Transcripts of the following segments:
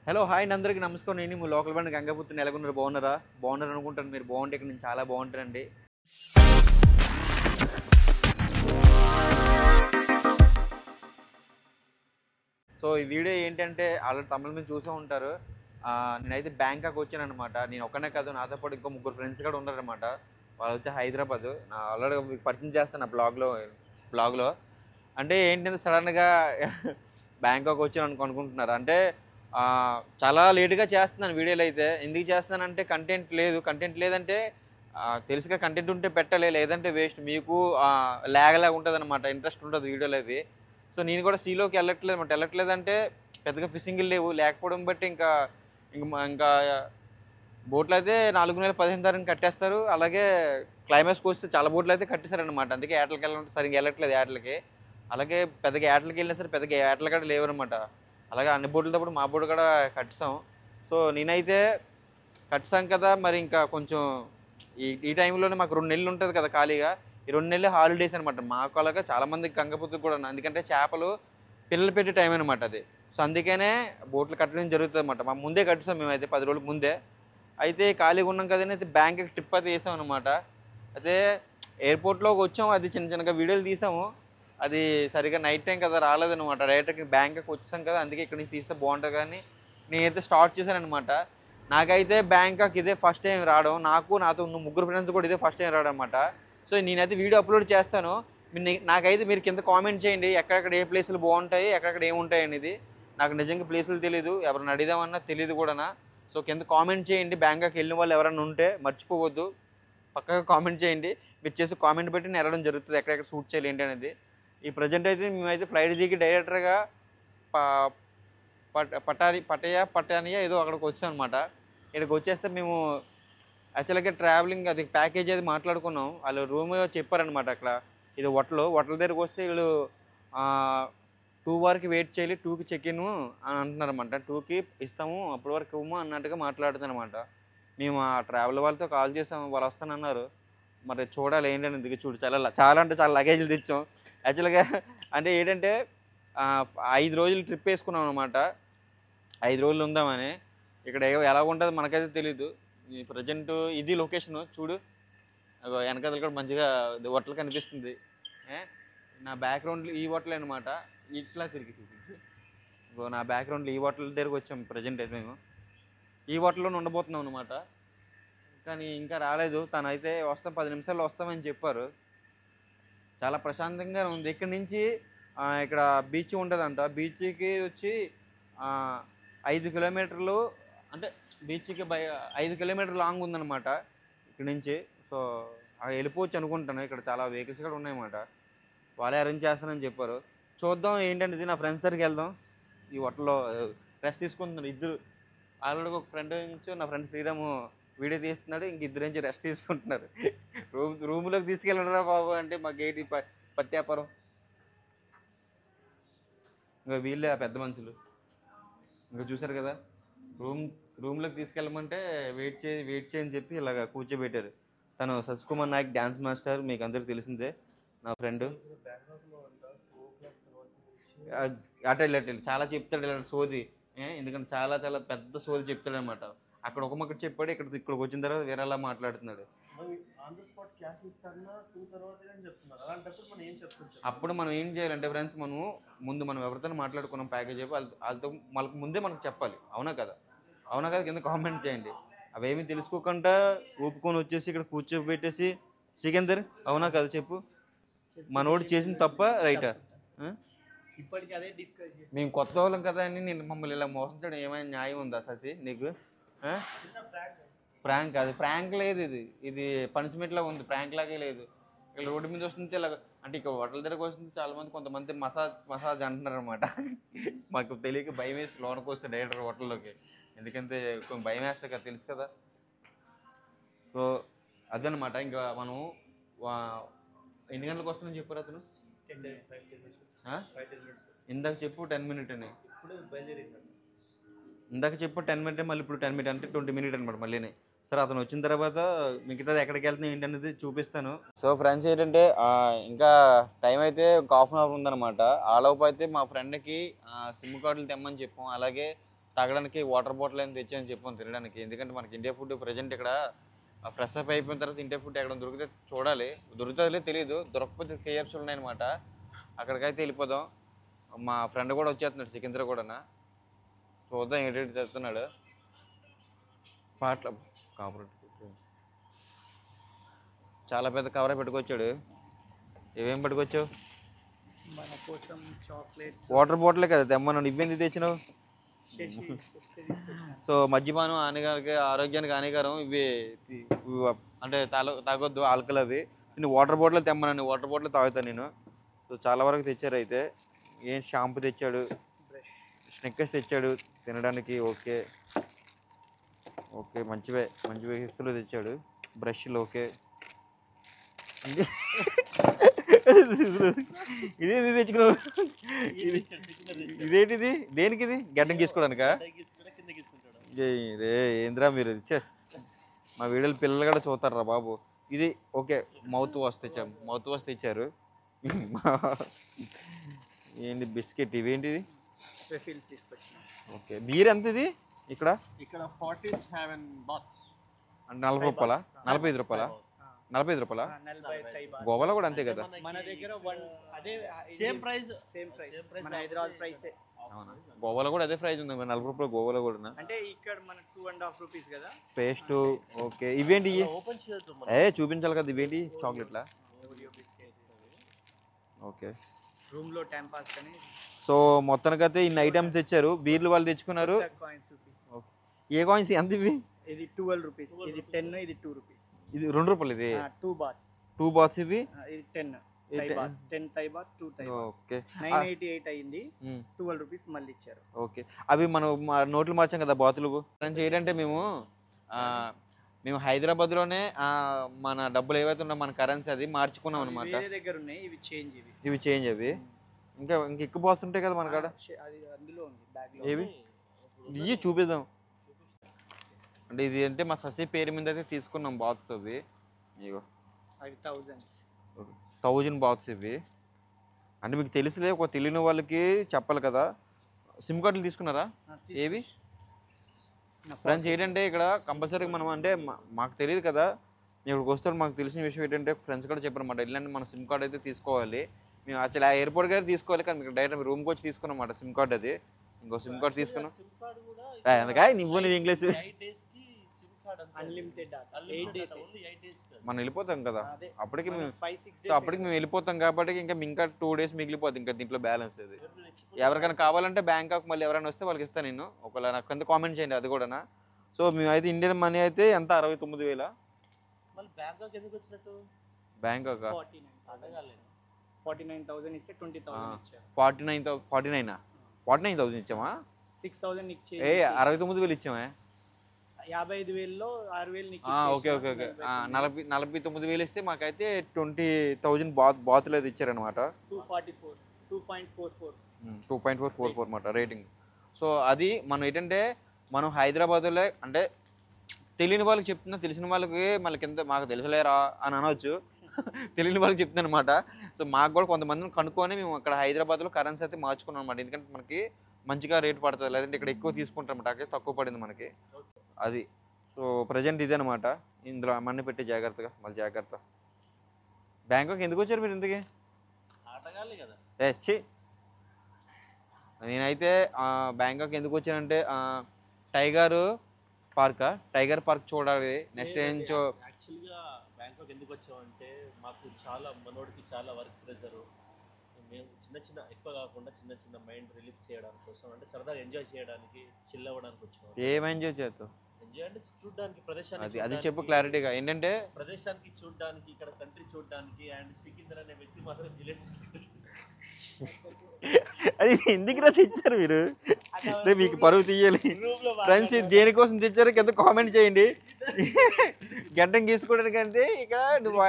Hello hi అందరికీ నమస్కారం. నేను మీ లోకల్ బండి గంగాపుత్రుని ఎలాగున్నారు? బాగున్నారా? బాగున్నారు అనుకుంటాను. మీరు బాగుంటే ఇక్కడ నేను చాలా బాగుంటానండి. సో ఈ వీడియో ఏంటంటే ఆల్రెడీ తమిళ మీద చూసే ఉంటారు. నేనైతే బ్యాంకాక్ వచ్చాను అనమాట. నేను ఒక్కనే కాదు, నాతో పాటు ఇంకో ముగ్గురు ఫ్రెండ్స్ కూడా ఉన్నారనమాట. వాళ్ళు వచ్చి హైదరాబాద్. నా ఆల్రెడీ మీకు పరిచయం చేస్తాను ఆ బ్లాగ్లో. అంటే ఏంటంటే సడన్గా బ్యాంకాక్ వచ్చాను అనుకుంటున్నారు. అంటే చాలా లేటుగా చేస్తున్నాను వీడియోలు అయితే. ఎందుకు చేస్తున్నానంటే కంటెంట్ లేదంటే తెలుసుగా కంటెంట్ ఉంటే పెట్టాలి, లేదంటే వేస్ట్. మీకు లాగలాగా ఉంటుంది అనమాట, ఇంట్రెస్ట్ ఉంటుంది వీడియోలు అవి. సో నేను కూడా సీలోకి వెళ్ళట్లేదంటే పెద్దగా ఫిషింగ్లు లేకపోవడం బట్టి ఇంకా ఇంకా బోట్లు అయితే 4 నెలల 15 తారీఖు కట్టేస్తారు. అలాగే క్లైమాక్స్కి వస్తే చాలా బోట్లు అయితే కట్టేశారనమాట. అందుకే ఏటలకి వెళ్ళడం సరిగ్గా వెళ్ళట్లేదు ఏటలకి. అలాగే పెద్దగా ఏటలకి వెళ్ళినా సరే పెద్దగా ఏటలు కూడా లేవనమాట. అలాగే అన్ని బోట్లతో పాటు మా బోట్ కూడా కట్టాం. సో నేనైతే కట్టాం కదా, మరి ఇంకా కొంచెం ఈ టైంలోనే మాకు 2 నెలలు ఉంటుంది కదా ఖాళీగా. ఈ 2 నెలలు హాలిడేస్ అనమాట మాకు. అలాగే చాలామంది గంగపుత్రులు కూడా ఉన్నాయి. ఎందుకంటే చేపలు పిల్లలు పెట్టే టైం అనమాట అది. సో అందుకనే బోట్లు కట్టడం జరుగుతుంది అనమాట. మా ముందే కట్టాం మేమైతే 10 రోజుల ముందే. అయితే ఖాళీగా ఉన్నాం కదని అయితే బ్యాంకాక్ ట్రిప్ అయితే వేసాం అనమాట. అయితే ఎయిర్పోర్ట్లోకి వచ్చాము, అది చిన్నగా వీడియోలు తీసాము. అది సరిగ్గా నైట్ టైం కదా రాలేదనమాట. డైరెక్ట్గా బ్యాంకాక్ వచ్చాం కదా, అందుకే ఇక్కడ నుంచి తీస్తే బాగుంటుంది కానీ నేనైతే స్టార్ట్ చేశానమాట. నాకైతే బ్యాంకాక్ ఇదే ఫస్ట్ టైం రావడం. నాతో ఉన్న ముగ్గురు ఫ్రెండ్స్ కూడా ఇదే ఫస్ట్ టైం రావడం అనమాట. సో నేనైతే వీడియో అప్లోడ్ చేస్తాను. నాకైతే మీరు కింద కామెంట్ చేయండి ఎక్కడెక్కడ ఏ ప్లేసులు బాగుంటాయి, ఎక్కడెక్కడ ఏముంటాయి అనేది. నాకు నిజంగా ప్లేసులు తెలీదు, ఎవరిని అడిదామన్నా తెలియదు కూడా. సో కింద కామెంట్ చేయండి. బ్యాంకాక్ వెళ్ళిన వాళ్ళు ఎవరైనా ఉంటే మర్చిపోవద్దు, పక్కగా కామెంట్ చేయండి. మీరు చేసి కామెంట్ పెట్టి నేను వెళ్ళడం జరుగుతుంది ఎక్కడెక్కడ షూట్ చేయాలి ఏంటి అనేది. ఈ ప్రజెంట్ అయితే మేమైతే ఫ్లైట్ దిగి డైరెక్టర్గా పటానియా ఏదో అక్కడికి వచ్చాం అనమాట. ఇక్కడికి వచ్చేస్తే మేము యాక్చువల్గా ట్రావెలింగ్ అది ప్యాకేజ్ అది మాట్లాడుకున్నాం. వాళ్ళు రూమ్ చెప్పారనమాట. అక్కడ ఇది హోటల్ దగ్గరికి వస్తే వీళ్ళు 2 వరకు వెయిట్ చేయాలి, 2కి చెక్-ఇన్ అని అంటున్నారన్నమాట. 2కి ఇస్తాము, అప్పటి వరకు ఇవ్వము అన్నట్టుగా మాట్లాడుతానమాట. మేము ఆ ట్రావెల్ వాళ్ళతో కాల్ చేసాము, వాళ్ళు వస్తానన్నారు. మరి చూడాలి ఏంటని దిగి చూడు. చాలా అంటే చాలా లగేజ్లు తెచ్చాం యాక్చువల్గా. అంటే ఏంటంటే 5 రోజులు ట్రిప్ వేసుకున్నాం అనమాట. 5 రోజులు ఉందామని. ఇక్కడ ఎలా ఉంటుందో మనకైతే తెలీదు. ఈ ప్రజెంట్ ఇది లొకేషన్ చూడు. వెనకాల కూడా మంచిగా హోటల్ కనిపిస్తుంది. నా బ్యాక్గ్రౌండ్లో ఈ హోటల్ అనమాట. ఇట్లా తిరిగి నా బ్యాక్గ్రౌండ్లో ఈ హోటల్ దగ్గరకు వచ్చాం. ప్రజెంట్ అయితే మేము ఈ హోటల్లోనే ఉండబోతున్నాం అనమాట. కానీ ఇంకా రాలేదు. తనైతే 10 నిమిషాల్లో వస్తామని చెప్పారు. చాలా ప్రశాంతంగా ఉంది. ఇక్కడి నుంచి ఇక్కడ బీచ్ ఉంటుందంట. బీచ్కి వచ్చి 5 కిలోమీటర్లు, అంటే బీచ్కి 5 కిలోమీటర్లు లాంగ్ ఉందన్నమాట ఇక్కడ నుంచి. సో వెళ్ళిపోవచ్చు అనుకుంటాను. ఇక్కడ చాలా వెహికల్స్ కూడా ఉన్నాయన్నమాట. వాళ్ళే అరేంజ్ చేస్తానని చెప్పారు. చూద్దాం ఏంటంటే నా ఫ్రెండ్స్ దగ్గరికి వెళ్దాం. ఈ హోటల్లో రెస్ట్ తీసుకుంటున్నారు ఇద్దరు. ఆల్రెడీ ఒక ఫ్రెండ్ నుంచి నా ఫ్రెండ్ శ్రీరాము వీడియో తీస్తున్నాడు. ఇంక ఇద్దరు నుంచి రెస్ట్ తీసుకుంటున్నారు. రూమ్లోకి తీసుకెళ్ళరా బాబు అంటే మా గేట్ పత్తి వ్యాపారం. ఇంకా వీళ్ళే పెద్ద మనుషులు. ఇంకా చూసారు కదా, రూమ్లోకి తీసుకెళ్ళమంటే వెయిట్ చేయని చెప్పి ఇలాగ కూర్చోబెట్టారు. తను సత్కుమార్ నాయక్ డ్యాన్స్ మాస్టర్, మీకు అందరికీ తెలిసిందే, నా ఫ్రెండ్. అటు చాలా చెప్తాడు ఇలా సోది. ఎందుకంటే చాలా చాలా పెద్ద సోది చెప్తాడు అనమాట. అక్కడ ఒక మొక్కటి చెప్పాడు, ఇక్కడికి వచ్చిన తర్వాత వేరేలా మాట్లాడుతున్నాడు. అప్పుడు మనం ఏం చేయాలంటే ఫ్రెండ్స్, మనం ఎవరితో మాట్లాడుకున్నాం ప్యాకేజ్ వాళ్ళతో ముందే మనకు చెప్పాలి. అవునా కదా కింద కామెంట్ చేయండి. అవేమీ తెలుసుకోకుండా ఊపుకొని వచ్చేసి ఇక్కడ కూర్చోబెట్టేసి సికందర్ అవునా కదా చెప్పు, మనోడు చేసింది తప్ప రైటా? ఇప్పటికీ అదే డిస్కస్ చేసి మేము కొత్త వాళ్ళం కదా అని నేను మమ్మల్ని ఇలా మోసించడం ఏమైనా న్యాయం ఉందా శశి నీకు? ప్రాంక్ కాదు, ప్రాంక్ లేదు, ఇది పనిష్మెంట్ లాగా ఉంది, ప్రాంక్ లాగే లేదు. ఇక్కడ రోడ్డు మీద వస్తుంటే ఇలా అంటే ఇక్కడ హోటల్ దగ్గరకు వస్తుంది చాలా మంది, కొంతమంది మసాజ్ అంటున్నారు అనమాట. మాకు తెలియక భయం వేసి లోనకు వస్తే డైరెక్టర్ హోటల్లోకి. ఎందుకంటే కొంచెం భయం వేస్తే కదా, తెలుసు కదా. సో అదనమాట. ఇంకా మనం ఎన్ని గంటలకు వస్తుందని చెప్పారు అతను? ఇందాక చెప్పు 10 మినిట్ అని. ఇందాక చెప్పు 10 మినిట్, మళ్ళీ ఇప్పుడు 10 మినిట్ అంటే 20 మినిట్ అనమాట మళ్ళీ. సరే అతను వచ్చిన తర్వాత మిగతాది ఎక్కడికి వెళ్తున్నా ఏంటనేది చూపిస్తాను. సో ఫ్రెండ్స్ ఏంటంటే ఇంకా టైం అయితే ఒక ½ అన్ అవర్ ఉందన్నమాట. ఆలోపు అయితే మా ఫ్రెండ్కి సిమ్ కార్డులు తెమ్మని చెప్పాం. అలాగే తాగడానికి వాటర్ బాటిల్ అని తెచ్చాను చెప్పాను తినడానికి. ఎందుకంటే మనకి ఇండియా ఫుడ్ ప్రజెంట్ ఇక్కడ ఫ్రెష్ అప్ అయిపోయిన తర్వాత ఇండియా ఫుడ్ ఎక్కడ దొరికితే చూడాలి. దొరుకుతుందో తెలియదు, దొరకకపోతే కేఎఫ్సీలు ఉన్నాయన్నమాట, అక్కడికైతే వెళ్ళిపోదాం. మా ఫ్రెండ్ కూడా వచ్చేస్తున్నాడు సికింద్ర కూడా, చూద్దాం ఏంటి తెస్తున్నాడు. పాటల కాపరేట్ చాలా పెద్ద కవరే పెట్టుకొచ్చాడు. ఏమేమి పట్టుకొచ్చావు? మన కోసం చాక్లెట్స్, వాటర్ బాటిలే కదా తెమ్మన్నాను, ఇవేంది తెచ్చినావు? సో మద్యపానం హానికారక, ఆరోగ్యానికి హానికరం ఇవి. అంటే తాగొద్దు ఆల్కహాల్ అవి. వాటర్ బాటిల్ తెమ్మన్నాను, వాటర్ బాటిల్ తాగుతాను నేను. సో చాలా వరకు తెచ్చారు. అయితే ఏం షాంపూ తెచ్చాడు, స్నిక్కర్స్ తెచ్చాడు తినడానికి. ఓకే ఓకే మంచివే హిస్తులు తెచ్చాడు. బ్రష్లు ఓకే. ఇదేంటి తెచ్చుకున్నావు? ఇదేంటిది? దేనికి ఇది? గడ్డం గీసుకోవడానికా? రే ఏంద్రా మీరు ఇచ్చే మా వీడియోలు పిల్లలు కూడా చూస్తారా బాబు. ఇది ఓకే మౌత్ వాష్ తెచ్చాము, మౌత్ వాష్ తెచ్చారు. ఏంటి బిస్కెట్ ఇవేంటిది? ఓకే బీర్ ఎంత ఇది ఇక్కడ? 47 బాక్స్ అంటే 40 రూపాయలా? 45 రూపాయలా? 45 రూపాయలా? గోవాలో కూడా అంతే కదా? మన దగ్గర అదే సేమ్ ప్రైస్ మన హైదరాబాద్ ప్రైస్. అవునా? గోవాలో కూడా అదే ప్రైస్ ఉంది 40 రూపాయలు గోవాలో కూడా. అంటే ఇక్కడ మన 2.5 రూపీస్ కదా పేస్ట్. ఓకే ఇవేంటి? చూపించాలి కదా, ఇవేంటి? చాక్లెట్లా? ఓకే రూమ్ లో టైం పాస్ అని. సో మొత్తానికైతే ఇన్ని ఐటమ్స్ తెచ్చారు. బీర్లు వాళ్ళు తెచ్చుకున్నారు. ఏ కాయిన్స్ ఎంత ఇవి? ఇది 12 రూపీస్, ఇది 10, ఇది 2 రూపీస్. ఇది 2 రూపాయలు. ఇది 2 బాత్స్ ఇవి. ఇది 10 టై బాత్ 2 టై బాత్. ఓకే 988 అయింది. 12 రూపీస్ మళ్ళీ ఇచ్చారు. ఓకే అవి మనం నోట్లు మార్చాం కదా బాతులు. ఏంటంటే మేము హైదరాబాద్లోనే మన డబ్బులు ఏవైతే ఉన్నాయో మన కరెన్సీ అది మార్చుకున్నాం అనమాట. దగ్గర ఉన్నాయి ఇవి చేంజ్ అవి. ఇంకా ఎక్కువ బాత్స్ ఉంటాయి కదా మన కాడ. అది అందులో ఉంది బ్యాగ్ లో. ఏవి ఇవి చూపిద్దాం. అంటే ఇది అంటే మా ససి పేరు మీద అయితే తీసుకున్నాం బాత్స్ అవి. ఇగో అవి 1000 బాత్స్ ఇవి. అంటే మీకు తెలుసులే, ఒక తెలియని వాళ్ళకి చెప్పాలి కదా. సిమ్ కార్డులు తీసుకున్నారా? ఏవి ఫ్రెండ్స్ ఏంటంటే ఇక్కడ కంపల్సరీగా మనం అంటే మాకు తెలియదు కదా, ఇక్కడికి వస్తారు. మాకు తెలిసిన విషయం ఏంటంటే ఫ్రెండ్స్ కూడా చెప్పారన్నమాట, ఇలాంటి మన సిమ్ కార్డ్ అయితే తీసుకోవాలి. మేము యాక్చువల్లీ ఆ ఎయిర్పోర్ట్ గారు తీసుకోవాలి, కానీ డైరెక్ట్ రూమ్కి వచ్చి తీసుకున్నమాట సిమ్ కార్డ్. అది ఇంకో సిమ్ కార్డ్ తీసుకున్నాం. ఎందుకా నువ్వు ఇంగ్లీష్ మనం వెళ్ళిపోతాం కదా అప్పటికి మేము. సో అప్పటికి మేము వెళ్ళిపోతాం కాబట్టి ఇంకా 2 days మిగిలిపోతుంది ఇంకా దీంట్లో బ్యాలెన్స్. అది ఎవరికైనా కావాలంటే బ్యాంకాక్ మళ్ళీ ఎవరైనా వస్తే వాళ్ళకి ఇస్తాను నేను. ఒకవేళ నాకు కింద కామెంట్ చేయండి అది కూడా. సో మేమైతే ఇండియన్ మనీ అయితే ఎంత 69,000. బ్యాంకాక్ 49,000 ఇస్తే 20,000 49,000 ఇచ్చామా? 6,000 ఇచ్చి 69,000 ఇచ్చామా? 55,000లో 6,000. ఓకే ఓకే ఓకే 49,000 ఇస్తే మాకైతే 20,000 బాతులు అది ఇచ్చారనమాట. 2.44 అనమాట రేటింగ్. సో అది మనం ఏంటంటే మనం హైదరాబాద్లో అంటే తెలియని వాళ్ళకి చెప్తున్నా, తెలిసిన వాళ్ళకి మళ్ళీ కింద మాకు తెలుసులేరా అని అనవచ్చు. తెలియని వాళ్ళకి చెప్తున్నాను అనమాట. సో మాకు కూడా కొంతమందిని కనుక్కొని మేము అక్కడ హైదరాబాద్లో కరెన్సీ అయితే మార్చుకున్నాం అనమాట. ఎందుకంటే మనకి మంచిగా రేట్ పడుతుంది, లేదంటే ఇక్కడ ఎక్కువ తీసుకుంటాం అన్నమాట. తక్కువ పడింది మనకి అది. సో ప్రజెంట్ ఇదే అనమాట. ఇందులో అమ్మని పెట్టి జాగ్రత్తగా మళ్ళీ జాగ్రత్త. బ్యాంకాక్ ఎందుకు వచ్చారు మీరు ఇంతకీ? నేనైతే బ్యాంకాక్ ఎందుకు వచ్చానంటే టైగర్ పార్క్ చూడాలి. నెక్స్ట్ ఏంచో యాక్చువల్గా బ్యాంకాక్ ఎందుకు వచ్చామంటే మాకు చాలా మనోడికి చాలా వర్క్ ప్రెషర్. మేము చిన్న ఎక్కువ కాకుండా చిన్న మైండ్ రిలీఫ్ చేయడానికి కోసం, అంటే సరదాగా ఎంజాయ్ చేయడానికి, చిల్ అవ్వడానికి వచ్చాము. ఏం ఎంజాయ్ చేస్తావు? ఎంజాయ్ అంటే చూడడానికి ప్రదేశాన్ని. అది చెప్పు క్లారిటీగా. ఏంటంటే ప్రదేశానికి చూడడానికి, ఇక్కడ కంట్రీ చూడడానికి. అండ్ సికిందర్ అనే వ్యక్తి మాత్రం జిలేట్ అది ఎందుకు తెచ్చారు మీరు? మీకు పరువు తీయాలి ఫ్రెండ్స్. దేనికోసం తెచ్చారు కింద కామెంట్ చేయండి. గడ్డం గీసుకోవడానికి అంటే ఇక్కడ నువ్వు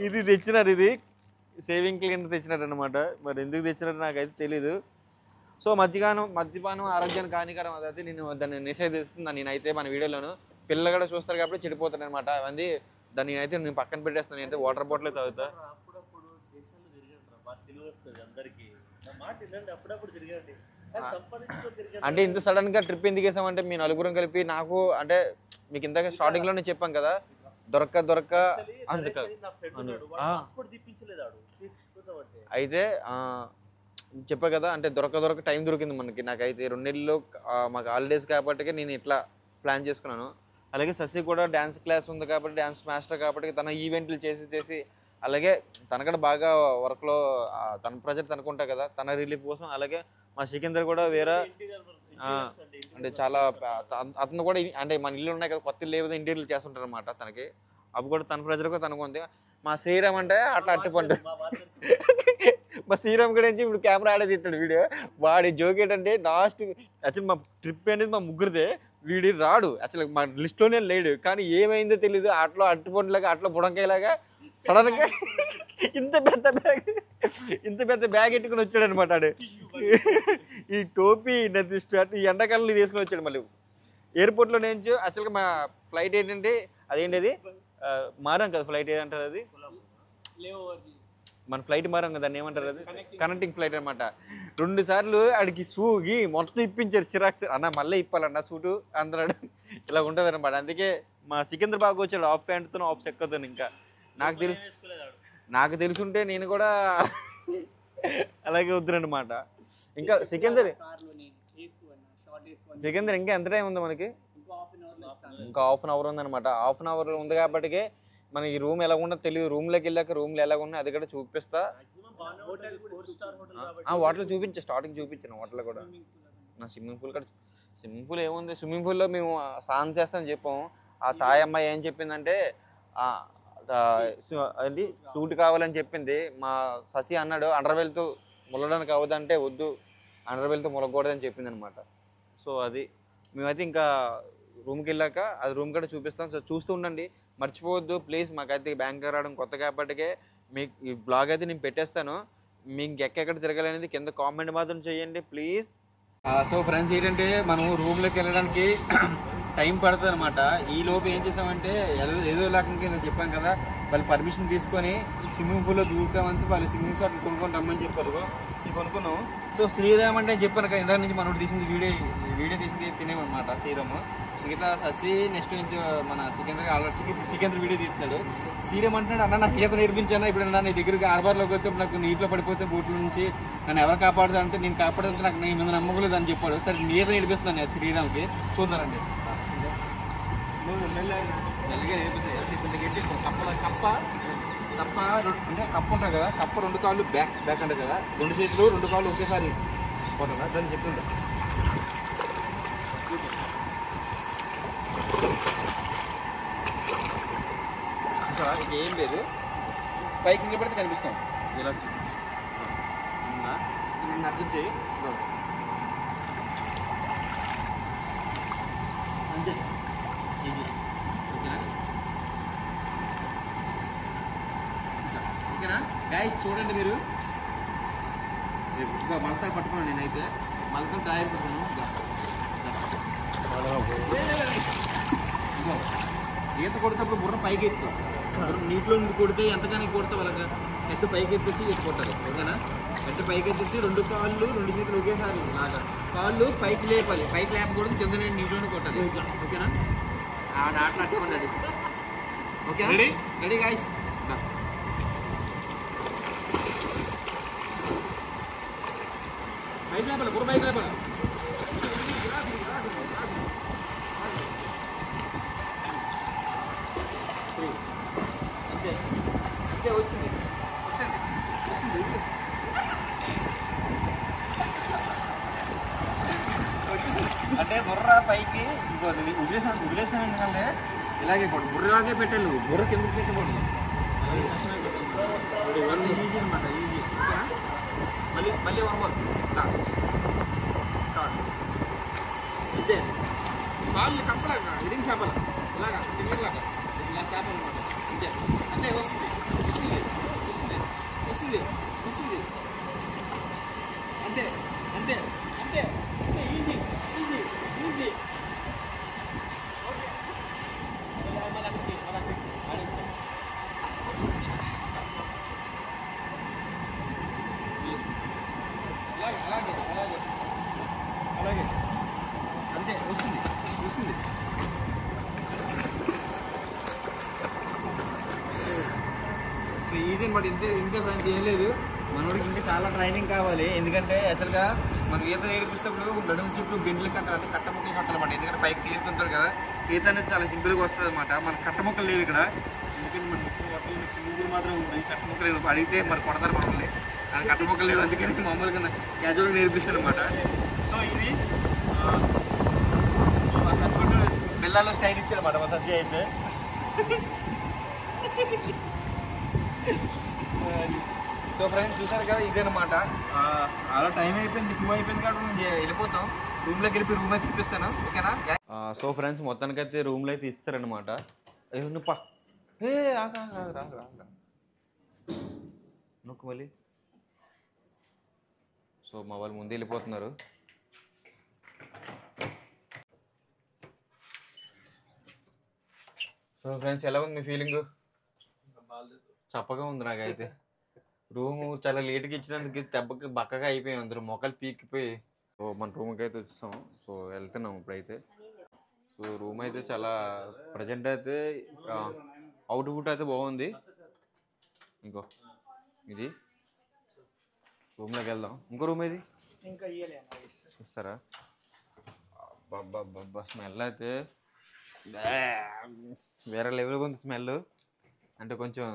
ఇది తెచ్చినారు. ఇది సేవింగ్ కింద తెచ్చినారు అనమాట. మరి ఎందుకు తెచ్చినారు నాకైతే తెలీదు. సో మద్యపానం ఆరోగ్యానికి హానికరం. అదైతే నేను దాన్ని నిషేధిస్తున్నాను నేనైతే మన వీడియోలోను. పిల్లలు కూడా చూస్తారు కాబట్టి చెడిపోతాను అనమాట. అవన్నీ దాన్ని అయితే నేను పక్కన పెట్టేస్తాను. నేనైతే వాటర్ బాటిల్ తాగుతా. అప్పుడప్పుడు దేశాల్లో తిరిగి తెలివి వస్తుంది అందరికీ. మాట ఏంటంటే అప్పుడప్పుడు తిరగండి, సంపాదించుకొని తిరగండి. అంటే ఇంత సడన్ గా ట్రిప్ ఎందుకు వేసామంటే మీ నలుగురం కలిపి నాకు అంటే మీకు ఇందాక స్టార్టింగ్ లోనే చెప్పాం కదా దొరక్క అందుక అయితే చెప్పా కదా అంటే దొరక టైం దొరికింది మనకి. నాకైతే 2 నెలల్లో మాకు హాలిడేస్ కాబట్టి నేను ఇట్లా ప్లాన్ చేసుకున్నాను. అలాగే శశి కూడా డ్యాన్స్ క్లాస్ ఉంది కాబట్టి డ్యాన్స్ మాస్టర్ కాబట్టి తన ఈవెంట్లు చేసి అలాగే తనకడ బాగా వర్క్లో తన ప్రెజర్ తనుకుంటా కదా తన రిలీఫ్ కోసం. అలాగే మా సికిందర్ కూడా వేరే అంటే చాలా అతను కూడా అంటే మన ఇల్లు ఉన్నాయి కదా కొత్త ఇల్లు ఏదో ఇంటీరియర్ చేస్తుంటారు అనమాట తనకి. అవి కూడా తన ప్రెజర్ కూడా తనకుంది. మా శ్రీరామ్ అంటే అట్లా అట్టుపండు మా శ్రీరామ్ గురించి ఇప్పుడు కెమెరా ఆడే తిట్టాడు వీడియో. వాడి జోక్ ఏంటంటే లాస్ట్ యాక్చువల్ మా ట్రిప్ అనేది మా ముగ్గురిదే. వీడి రాడు యాక్చువల్ మా లిస్ట్లోనే లేడు. కానీ ఏమైందో తెలీదు అట్లా అట్టుపండులాగా అట్లా బుడంకాయలాగా సడన్గా ఇంత పెద్ద బ్యాగ్ ఎట్టుకుని వచ్చాడు అనమాట. ఆడు ఈ టోపీ నది స్టార్ట్ ఈ ఎండాకాలంలో తీసుకుని వచ్చాడు. మళ్ళీ ఎయిర్పోర్ట్లో నుంచి యాక్చువల్గా మా ఫ్లైట్ ఏంటంటే అదేంటి మారాం కదా ఫ్లైట్ ఏదంటారు అది మన ఫ్లైట్ మారాం కదా దాన్ని ఏమంటారు అది కనెక్టింగ్ ఫ్లైట్ అనమాట. 2 సార్లు ఆడికి సూగి మొత్తం ఇప్పించారు చిరాక్ అన్న మళ్ళీ ఇప్పాలన్న సూటు అందరాడు ఇలా ఉంటుంది అనమాట. అందుకే మా సికింద్ర బాగా వచ్చాడు హాఫ్ ప్యాంట్తో హాఫ్ చెక్కతో. ఇంకా నాకు తెలుసుంటే నేను కూడా అలాగే వద్దురనమాట. ఇంకా సికిందర్ ఇంకా ఎంత టైం ఉంది మనకి? ఇంకా హాఫ్ అన్ అవర్ ఉందనమాట. హాఫ్ అన్ అవర్ ఉంది కాబట్టి మనకి ఈ రూమ్ ఎలా ఉండదో తెలియదు. రూమ్లోకి వెళ్ళాక రూమ్లో ఎలా ఉన్నాయి అది కూడా చూపిస్తా. వాటర్ చూపించా స్టార్టింగ్ చూపించాను వాటర్లో కూడా. నా స్విమ్మింగ్ పూల్ ఏముంది స్విమ్మింగ్ పూల్లో మేము స్నానం చేస్తామని చెప్పాము. ఆ తాయి అమ్మాయి ఏం చెప్పిందంటే అది సూట్ కావాలని చెప్పింది. మా శశి అన్నాడు అండర్వేల్తో ముల్లడానికి అవ్వదంటే వద్దు అండర్వేల్తో ములగకూడదని చెప్పింది అనమాట. సో అది మేమైతే ఇంకా రూమ్కి వెళ్ళాక అది రూమ్ కూడా చూపిస్తాం. సో చూస్తూ ఉండండి మర్చిపోవద్దు ప్లీజ్. మాకైతే బ్యాంకాక్ రావడం కొత్త కాబట్టికే మీకు ఈ బ్లాగ్ అయితే నేను పెట్టేస్తాను. మీకు ఎక్కడెక్కడ తిరగాలనేది కింద కామెంట్ మాత్రం చేయండి ప్లీజ్. సో ఫ్రెండ్స్ ఏంటంటే మనం రూమ్లోకి వెళ్ళడానికి టైం పడుతుంది అనమాట. ఈ లోపు ఏం చేసామంటే ఏదో లేకుండా నేను చెప్పాను కదా వాళ్ళు పర్మిషన్ తీసుకొని స్విమ్మింగ్ పూల్లో దూకామంటే వాళ్ళు స్విమ్మింగ్ షాట్ కొనుక్కొని రమ్మని చెప్పారు. ఇది కొనుక్కున్నాం. సో శ్రీరామ్ అంటే చెప్పాను కదా ఇందాక నుంచి మనోడు తీసింది వీడియో తీసింది తినేమన్నమాట శ్రీరామ్. మిగతా శశి నెక్స్ట్ నుంచి మన సికింద్ర ఆల్రెడీ సికింద్ర వీడియో తీస్తున్నాడు. శ్రీరామ్ అంటున్నాడు అన్న నాకు ఈత నేర్పించాను ఇప్పుడు నీ దగ్గరికి ఆర్బార్లోకి వస్తే నాకు నీటిలో పడిపోతే బోట్ల నుంచి నన్ను ఎవరు కాపాడుతా అంటే నేను కాపాడుతుంటే నాకు నీ మీద నమ్మకలేదు అని చెప్పాడు. సరే నీత నేర్పిస్తున్నాను నేను శ్రీరామ్కి చూద్దారండి. మెల్లగా నేర్పిస్తాను. కప్ప అంటే కప్ప ఉంటుంది కదా కప్ప 2 కాళ్ళు బ్యాక్ ఉంటుంది కదా 2 చేతులు 2 కాళ్ళు ఒకేసారి పోతుందా దాన్ని చెప్తుంటా. ఇంకా ఏం లేదు పైకి నిలబడితే కనిపిస్తాం ఇలా అర్థం చేయి అంతే ఇది ఓకేనా గాయస్ చూడండి మీరు మలతాడు పట్టుకున్నాను నేనైతే మలతాడు తయారు పట్టుకున్నాను. ఈత కొడితేప్పుడు బుర్ర పైకి ఎత్తు నీటిలో నుండి కొడితే ఎంతగానో కొడితే వాళ్ళకి హెడ్ పైకి ఎత్తేసి ఎత్తి కొట్టాలి ఓకేనా. హెడ్ పైకి ఎత్తేసి 2 కాళ్ళు 2 చేతులు ఒకేసారి లాగా కాళ్ళు పైకి లేపాలి. పైకి లేపకూడదు కింద నేను నీటిలోనే కొట్టాలి ఓకేనా. ఆటలు అట్టుకోండి ఓకేనా. రెడీ గాయస్ పైకి లేపాలి బుర్ర పైకి లేపాలి. అంతే వచ్చింది అంటే బుర్ర పైకి ఇంకో వదిలేసాను ఎందుకంటే ఇలాగే పడు బుర్రలాగే పెట్టాలి బుర్ర కిందకి పెట్టకూడదు. ఈజీ అనమాట ఈజీ. మళ్ళీ వరవద్దు అంతే. కాళ్ళు కప్పలాగా ఇది చేపల ఇలాగా చిన్నలాగా ఇలా చేప అనమాట అంతే. అంటే వస్తుంది వస్తుంది వస్తుంది వస్తుంది వస్తుంది అంతే అంతే అంతే అంతే ఈజీ ఈజీ ఈజీ. ఈజీ అనమాట. ఇంతే ఫ్రెండ్స్, ఏం లేదు. మనోడికి ఇంకా చాలా ట్రైనింగ్ కావాలి. ఎందుకంటే యాక్చువల్గా మనకి ఈత నేర్పిస్తేప్పుడు నడుము చుట్టూ బెండ్లు కట్టాలి, అంటే కట్ట ముక్కలు కట్టాలన్నమాట. ఎందుకంటే పైకి తీరుతుంటారు కదా, ఈత అనేది చాలా సింపుల్గా వస్తుంది అనమాట. మన కట్ట ముక్కలు లేవు ఇక్కడ. ఎందుకంటే మన ముగ్గురు మాత్రం ఉంది, కట్ట ముక్కలు అడిగితే మరి కొడతారు మనల్ని. అది కట్ట ముక్కలు లేవు, అందుకని మామూలుగా క్యాజువల్గా నేర్పిస్తాను అనమాట. సో ఇది బెల్లాలో స్టైల్ ఇచ్చారన్నమాట మా ససి అయితే. సో ఫ్రెండ్స్ చూసారు కదా, ఇదేనమాట. అలా టైం అయిపోయింది, 2 అయిపోయింది కాబట్టి మేము వెళ్ళిపోతాం. రూమ్లోకి వెళ్ళి రూమ్ అయితే చూపిస్తాను, ఓకేనా? సో ఫ్రెండ్స్ మొత్తానికైతే రూమ్లో అయితే ఇస్తారనమాట. నువ్వు నొక్కు మళ్ళీ. సో మా వాళ్ళు ముందు వెళ్ళిపోతున్నారు. సో ఫ్రెండ్స్ ఎలా ఉంది మీ ఫీలింగ్? చప్పగా ఉంది నాకైతే. రూమ్ చాలా లేట్గా ఇచ్చినందుకు దెబ్బకి బక్కగా అయిపోయాం, అందరూ మొక్కలు పీకిపోయి. సో మన రూమ్కి అయితే వచ్చాం. సో వెళ్తున్నాం ఇప్పుడైతే. సో రూమ్ అయితే చాలా ప్రజెంట్ అయితే అవుట్పుట్ అయితే బాగుంది. ఇంకో ఇది రూమ్లోకి వెళ్దాం. ఇంకో రూమ్ ఇది ఇంకా చూస్తారా? అబ్బా స్మెల్ అయితే వేరే లెవెల్గా ఉంది స్మెల్. అంటే కొంచెం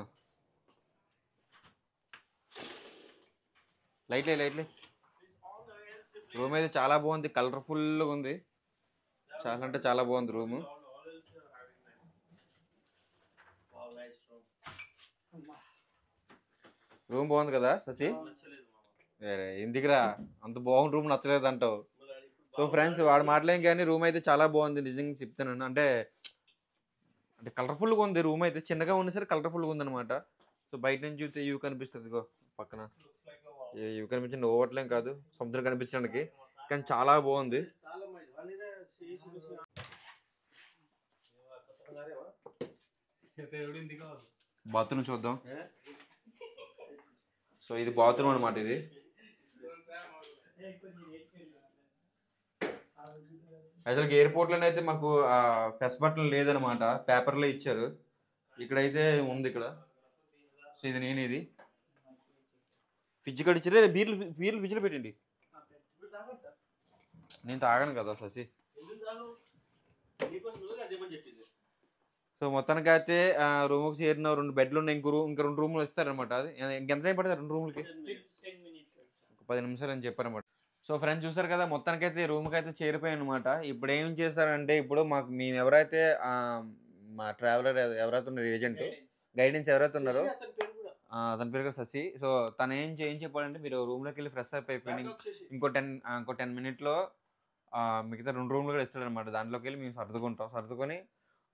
లైట్లే. రూమ్ అయితే చాలా బాగుంది, కలర్ఫుల్గా ఉంది. చాలా అంటే చాలా బాగుంది రూము. రూమ్ బాగుంది కదా శశి? వేరే ఎందుకురా అంత బాగుంది రూమ్ నచ్చలేదు అంటావు. సో ఫ్రెండ్స్ వాడు మాటలేం కానీ రూమ్ అయితే చాలా బాగుంది, నిజంగా చెప్తాను. అంటే కలర్ఫుల్గా ఉంది రూమ్ అయితే. చిన్నగా ఉంది సరే కలర్ఫుల్గా ఉంది అనమాట. సో బయట నుంచి చూస్తే ఇవి కనిపిస్తుంది, ఇగో పక్కన ఇవి కనిపించండి. ఓవర్లేం కాదు, సముద్రం కనిపించడానికి, కానీ చాలా బాగుంది. బాత్రూమ్ చూద్దాం. సో ఇది బాత్రూమ్ అనమాట. ఇది యాక్చువల్గా ఎయిర్పోర్ట్లోనే అయితే మాకు ఫెస్ బట్టలు లేదనమాట, పేపర్లో ఇచ్చారు. ఇక్కడైతే ఉంది ఇక్కడ. సో ఇది ఇది ఫ్రిడ్జ్ కడిచారే. బీర్లు ఫ్రిడ్జ్లో పెట్టండి. నేను తాగాను కదా శశి. సో మొత్తానికి అయితే రూమ్కి చేరిన 2 బెడ్లు ఉన్నాయి. ఇంకా 2 రూమ్లు ఇస్తారనమాట. అది ఇంకెంత టైం పడుతుంది 2 రూమ్లకి? 10 నిమిషాలు అని చెప్పారనమాట. సో ఫ్రెండ్స్ చూసారు కదా, మొత్తానికి అయితే రూమ్కి అయితే చేరిపోయాయి అనమాట. ఇప్పుడు ఏం చేస్తారంటే, ఇప్పుడు మేము ఎవరైతే మా ట్రావెలర్ ఎవరైతే ఉన్నారు, ఏజెంట్ గైడెన్స్ ఎవరైతే ఉన్నారో అతని పేరు కూడా శశి. సో తను ఏం చెప్పాలంటే, మీరు రూమ్లోకి వెళ్ళి ఫ్రెష్ అప్ అయిపోయి ఇంకో 10 మినిట్లో మిగతా 2 రూమ్లు కూడా ఇస్తాడనమాట. దాంట్లోకి వెళ్ళి మేము సర్దుకొని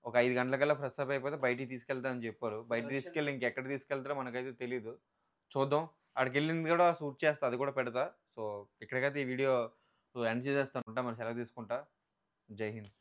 ఒక 5 గంటలకల్లా ఫ్రెష్ అప్ అయిపోతే బయటికి తీసుకెళ్తా అని చెప్పారు. బయటికి తీసుకెళ్ళి ఇంకెక్కడ తీసుకెళ్తారో మనకైతే తెలీదు, చూద్దాం. అక్కడికి వెళ్ళింది కూడా షూట్ చేస్తా, అది కూడా పెడతా. సో ఇక్కడికైతే ఈ వీడియో ఎండ్ చేసేస్తాను. మరి సెలవు తీసుకుంటా. జై హింద్.